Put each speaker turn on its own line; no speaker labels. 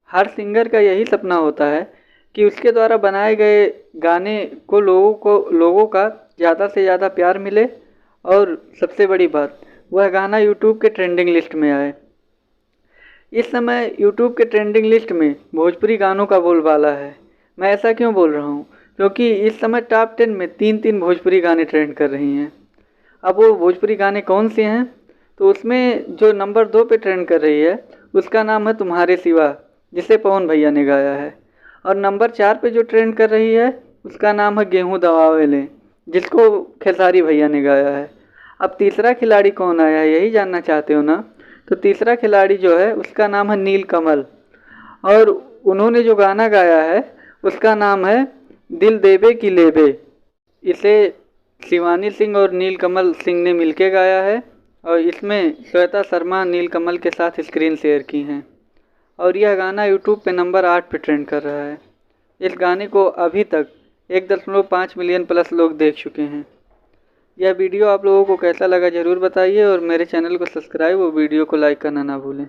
हर singer का यही सपना होता है कि उसके द्वारा बनाए गए गाने को लोगों का ज़्यादा से ज़्यादा प्यार मिले और सबसे बड़ी बात वह गाना यूट्यूब के ट्रेंडिंग लिस्ट में आए। इस समय यूट्यूब के ट्रेंडिंग लिस्ट में भोजपुरी गानों का बोलबाला है। मैं ऐसा क्यों बोल रहा हूँ? क्योंकि इस समय टॉप 10 में 3-3 भोजपुरी गाने ट्रेंड कर रही हैं। अब वो भोजपुरी गाने कौन से हैं? तो उसमें जो नंबर 2 पे ट्रेंड कर रही है उसका नाम है तुम्हारे सिवा, जिसे पवन भैया ने गाया है। और नंबर 4 पे जो ट्रेंड कर रही है उसका नाम है गेहूँ दबावे लें, जिसको खेसारी भैया ने गाया है। अब तीसरा खिलाड़ी कौन आया है यही जानना चाहते हो ना? तो तीसरा खिलाड़ी जो है उसका नाम है नील कमल, और उन्होंने जो गाना गाया है उसका नाम है दिल देबे की लेबे। इसे शिवानी सिंह और नीलकमल सिंह ने मिलके गाया है और इसमें श्वेता शर्मा नीलकमल के साथ स्क्रीन शेयर की हैं। और यह गाना यूट्यूब पे नंबर 8 पे ट्रेंड कर रहा है। इस गाने को अभी तक 1.5 मिलियन प्लस लोग देख चुके हैं। यह वीडियो आप लोगों को कैसा लगा ज़रूर बताइए और मेरे चैनल को सब्सक्राइब और वीडियो को लाइक करना ना भूलें।